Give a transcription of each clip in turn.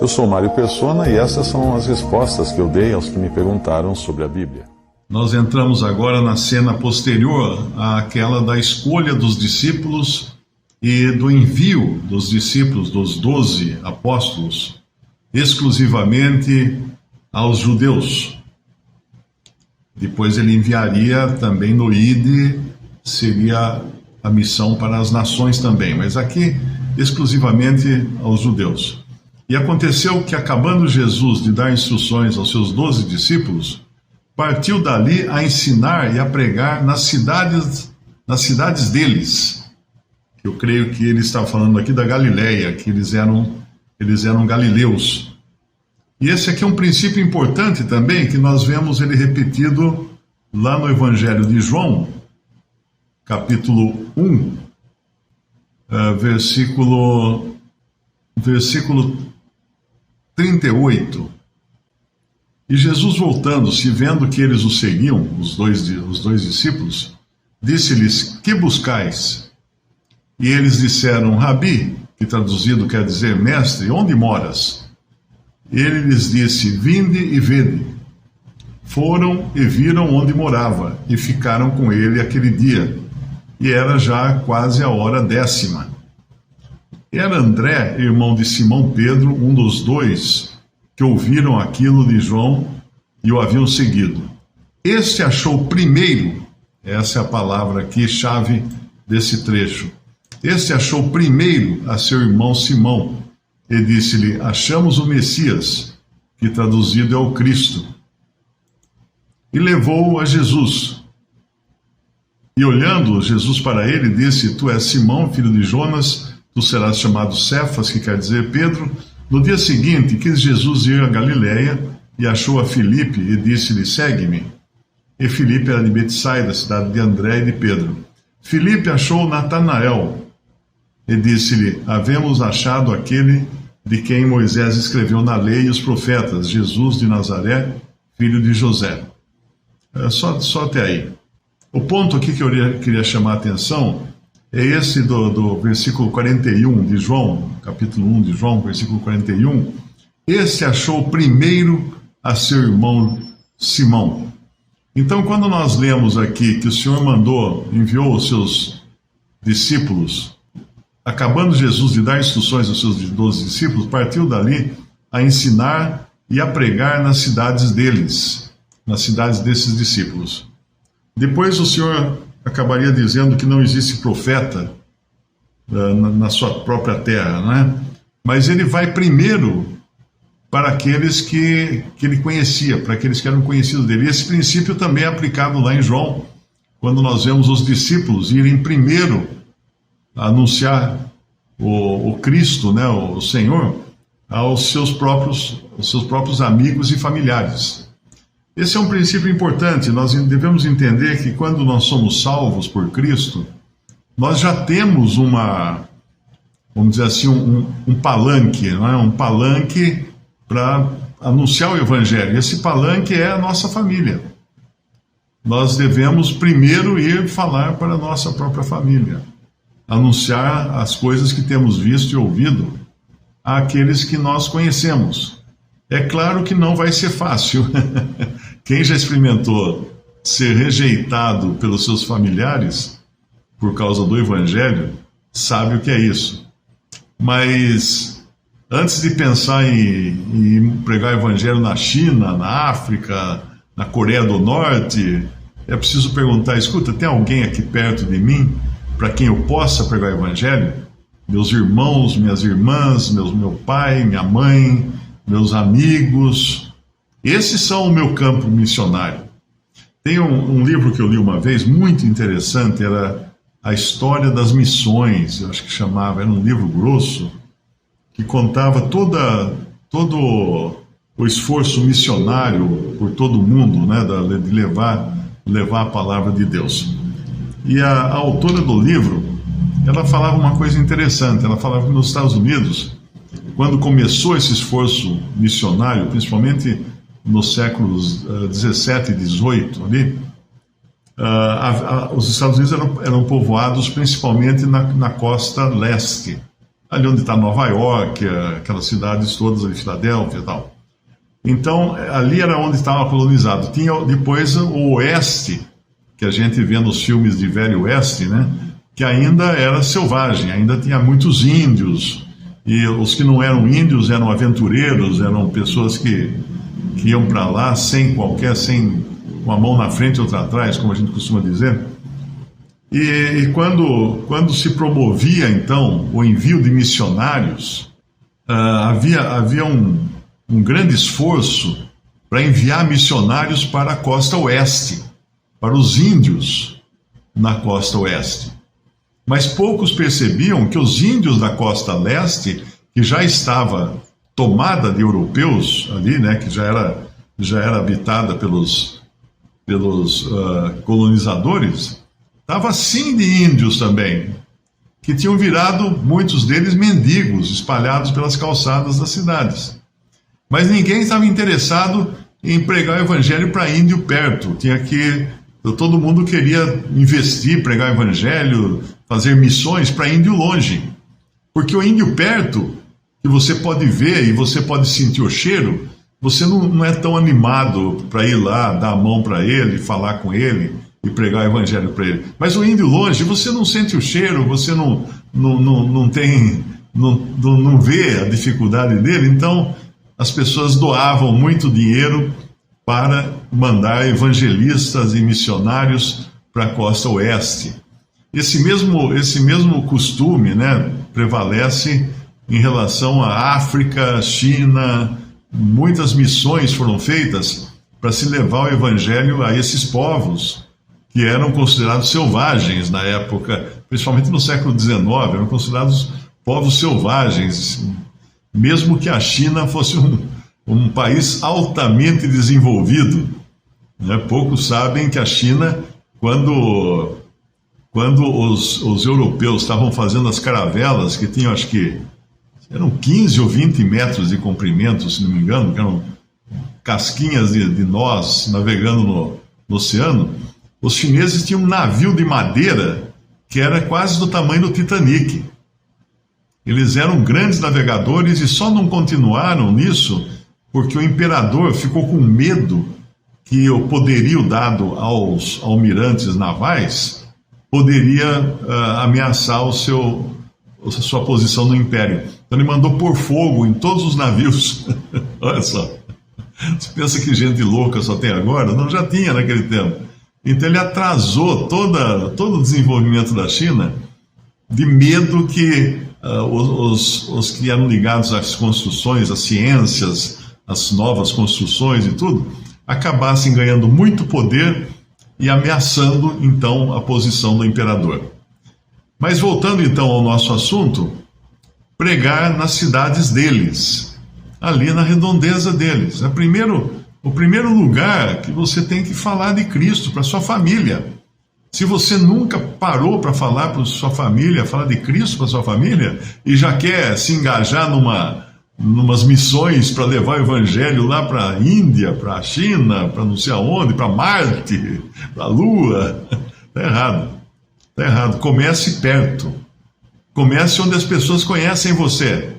Eu sou Mário Persona e essas são as respostas que eu dei aos que me perguntaram sobre a Bíblia. Nós entramos agora na cena posterior àquela da escolha dos discípulos e do envio dos discípulos, dos 12 apóstolos, exclusivamente aos judeus. Depois ele enviaria também no Ide, seria a missão para as nações também, mas aqui exclusivamente aos judeus. E aconteceu que, acabando Jesus de dar instruções aos seus 12 discípulos, partiu dali a ensinar e a pregar nas cidades deles. Eu creio que ele está falando aqui da Galileia, que eles eram galileus. E esse aqui é um princípio importante também, que nós vemos ele repetido lá no Evangelho de João, capítulo 1, versículo 38. E Jesus, voltando-se, vendo que eles o seguiam, os dois discípulos, disse-lhes: que buscais? E eles disseram: Rabi, que traduzido quer dizer mestre, onde moras? Ele lhes disse: vinde e vede. Foram e viram onde morava, e ficaram com ele aquele dia. E era já quase a hora 10ª. Era André, irmão de Simão Pedro, um dos dois que ouviram aquilo de João e o haviam seguido. Este achou primeiro, essa é a palavra aqui, chave desse trecho. Este achou primeiro a seu irmão Simão e disse-lhe: achamos o Messias, que traduzido é o Cristo. E levou-o a Jesus. E olhando Jesus para ele, disse: tu és Simão, filho de Jonas, tu serás chamado Cefas, que quer dizer Pedro. No dia seguinte, quis Jesus ir a Galileia e achou a Filipe e disse-lhe: segue-me. E Filipe era de Betsaida, cidade de André e de Pedro. Filipe achou Natanael e disse-lhe: havemos achado aquele de quem Moisés escreveu na lei e os profetas, Jesus de Nazaré, filho de José. Só até aí. O ponto aqui que eu queria chamar a atenção é esse do versículo 41 de João, capítulo 1 de João, versículo 41. Esse achou primeiro a seu irmão Simão. Então, quando nós lemos aqui que o Senhor enviou os seus discípulos, acabando Jesus de dar instruções aos seus 12 discípulos, partiu dali a ensinar e a pregar nas cidades deles, nas cidades desses discípulos. Depois o Senhor acabaria dizendo que não existe profeta na sua própria terra, né? Mas ele vai primeiro para aqueles que ele conhecia, para aqueles que eram conhecidos dele. E esse princípio também é aplicado lá em João, quando nós vemos os discípulos irem primeiro anunciar o Cristo, né, o Senhor, aos seus próprios amigos e familiares. Esse é um princípio importante. Nós devemos entender que quando nós somos salvos por Cristo, nós já temos vamos dizer assim, um palanque, não é? Um palanque para anunciar o Evangelho. Esse palanque é a nossa família. Nós devemos primeiro ir falar para a nossa própria família, anunciar as coisas que temos visto e ouvido àqueles que nós conhecemos. É claro que não vai ser fácil. Quem já experimentou ser rejeitado pelos seus familiares por causa do Evangelho sabe o que é isso. Mas antes de pensar em pregar o Evangelho na China, na África, na Coreia do Norte, é preciso perguntar: escuta, tem alguém aqui perto de mim para quem eu possa pregar o Evangelho? Meus irmãos, minhas irmãs, meu pai, minha mãe, meus amigos, esses são o meu campo missionário. Tem um livro que eu li uma vez, muito interessante, era A História das Missões, eu acho que chamava, era um livro grosso, que contava todo o esforço missionário por todo o mundo, né, de levar a palavra de Deus. E a autora do livro, ela falava uma coisa interessante. Ela falava que nos Estados Unidos, quando começou esse esforço missionário, principalmente nos séculos 17 e 18 ali, os Estados Unidos eram povoados principalmente na costa leste, ali onde está Nova York, aquelas cidades todas ali, Filadélfia e tal. Então, ali era onde estava colonizado. Tinha depois o oeste, que a gente vê nos filmes de Velho Oeste, né? Que ainda era selvagem, ainda tinha muitos índios, e os que não eram índios eram aventureiros, eram pessoas que iam para lá sem uma mão na frente e outra atrás, como a gente costuma dizer. E quando se promovia, então, o envio de missionários, havia um grande esforço para enviar missionários para a costa oeste, para os índios na costa oeste. Mas poucos percebiam que os índios da costa leste, que já estava tomada de europeus ali, né, que já era habitada pelos colonizadores, estava sim de índios também, que tinham virado, muitos deles, mendigos, espalhados pelas calçadas das cidades. Mas ninguém estava interessado em pregar o evangelho para índio perto. Todo mundo queria investir, pregar o evangelho, fazer missões para índio longe. Porque o índio perto, que você pode ver e você pode sentir o cheiro, você não é tão animado para ir lá, dar a mão para ele, falar com ele e pregar o evangelho para ele. Mas o índio longe, você não sente o cheiro, você não vê a dificuldade dele. Então, as pessoas doavam muito dinheiro para mandar evangelistas e missionários para a costa oeste. Esse mesmo costume, né, prevalece em relação à África, China. Muitas missões foram feitas para se levar o evangelho a esses povos que eram considerados selvagens na época, principalmente no século XIX, eram considerados povos selvagens, mesmo que a China fosse um país altamente desenvolvido, né? Poucos sabem que a China, quando os europeus estavam fazendo as caravelas, que tinham, acho que eram 15 ou 20 metros de comprimento, se não me engano, que eram casquinhas de nós navegando no oceano, os chineses tinham um navio de madeira que era quase do tamanho do Titanic. Eles eram grandes navegadores e só não continuaram nisso porque o imperador ficou com medo que o poderio dado aos almirantes navais poderia ameaçar a sua posição no império. Então ele mandou pôr fogo em todos os navios. Olha só. Você pensa que gente louca só tem agora? Não, já tinha naquele tempo. Então ele atrasou todo o desenvolvimento da China de medo que os que eram ligados às construções, às ciências, às novas construções e tudo, acabassem ganhando muito poder e ameaçando, então, a posição do imperador. Mas voltando, então, ao nosso assunto, pregar nas cidades deles, ali na redondeza deles. O primeiro lugar que você tem que falar de Cristo para sua família. Se você nunca parou para falar para sua família, falar de Cristo para sua família, e já quer se engajar numas missões para levar o evangelho lá para a Índia, para a China, para não sei aonde, para Marte, para a Lua, está errado. Está errado. Comece perto. Comece onde as pessoas conhecem você.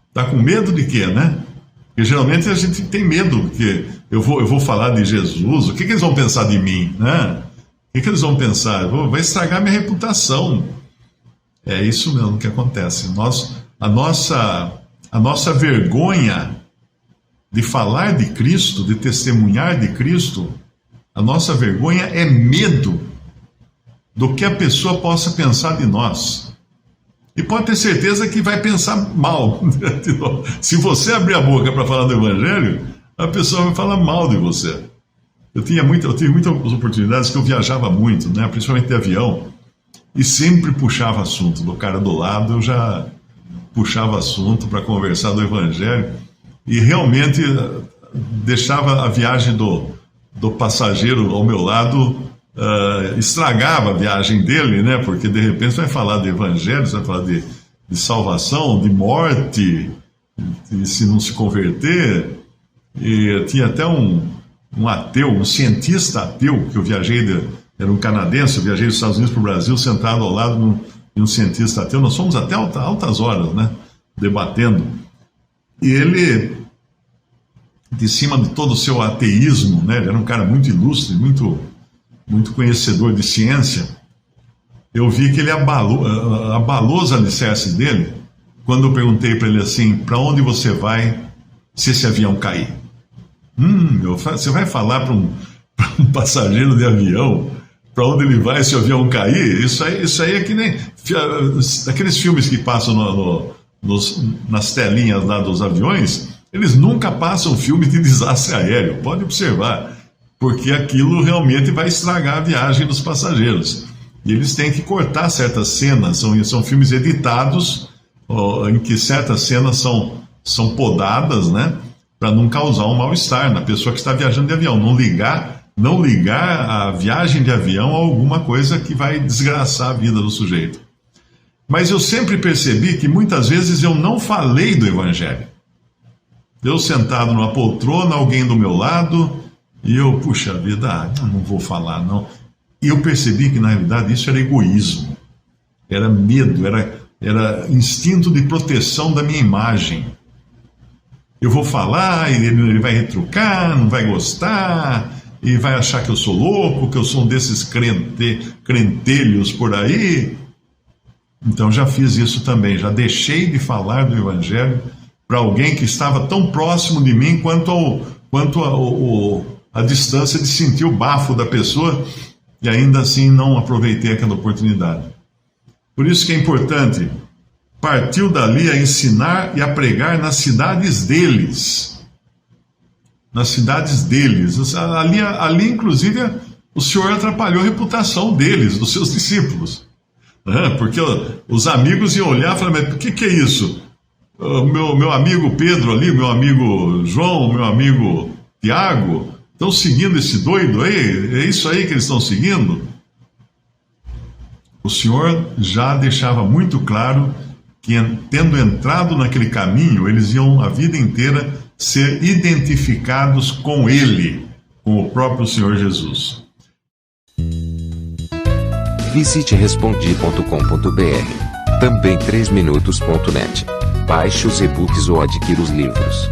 Está com medo de quê, né? Porque geralmente a gente tem medo, porque eu vou falar de Jesus, o que eles vão pensar de mim, né? O que eles vão pensar? Vai estragar minha reputação. É isso mesmo que acontece. A nossa vergonha de falar de Cristo, de testemunhar de Cristo, a nossa vergonha é medo do que a pessoa possa pensar de nós. E pode ter certeza que vai pensar mal. Se você abrir a boca para falar do Evangelho, a pessoa vai falar mal de você. Eu tive muitas oportunidades que eu viajava muito, né? Principalmente de avião, e sempre puxava assunto. Do cara do lado eu já puxava assunto para conversar do Evangelho, e realmente deixava a viagem do passageiro ao meu lado, estragava a viagem dele, né? Porque de repente você vai falar de Evangelho, você vai falar de salvação, de morte, e se não se converter. E tinha até um ateu, um cientista ateu, que eu viajei, era um canadense, eu viajei dos Estados Unidos para o Brasil, sentado ao lado e um cientista ateu, nós fomos até altas horas, né, debatendo. E ele, de cima de todo o seu ateísmo, né, ele era um cara muito ilustre, muito conhecedor de ciência, eu vi que ele abalou os alicerces dele quando eu perguntei para ele assim: para onde você vai se esse avião cair? Você vai falar para um passageiro de avião para onde ele vai se o avião cair? Isso aí é que nem aqueles filmes que passam nas telinhas lá dos aviões. Eles nunca passam filme de desastre aéreo, pode observar, porque aquilo realmente vai estragar a viagem dos passageiros. E eles têm que cortar certas cenas, são filmes editados, em que certas cenas são podadas, né, para não causar um mal-estar na pessoa que está viajando de avião, não ligar a viagem de avião a alguma coisa que vai desgraçar a vida do sujeito. Mas eu sempre percebi que muitas vezes eu não falei do Evangelho. Eu sentado numa poltrona, alguém do meu lado, e eu, puxa vida, não vou falar não. E eu percebi que, na realidade, isso era egoísmo, era medo, era instinto de proteção da minha imagem. Eu vou falar, e ele vai retrucar, não vai gostar, e vai achar que eu sou louco, que eu sou um desses crentelhos por aí. Então já fiz isso também, já deixei de falar do Evangelho para alguém que estava tão próximo de mim quanto a distância de sentir o bafo da pessoa, e ainda assim não aproveitei aquela oportunidade. Por isso que é importante, partiu dali a ensinar e a pregar nas cidades deles. Nas cidades deles. Ali inclusive, o Senhor atrapalhou a reputação deles, dos seus discípulos. Porque os amigos iam olhar e falar: mas o que é isso? Meu amigo Pedro ali, meu amigo João, meu amigo Tiago, estão seguindo esse doido aí? É isso aí que eles estão seguindo? O Senhor já deixava muito claro que, tendo entrado naquele caminho, eles iam a vida inteira ser identificados com Ele, com o próprio Senhor Jesus. Visite respondi.com.br. Também 3minutos.net. Baixe os e-books ou adquira os livros.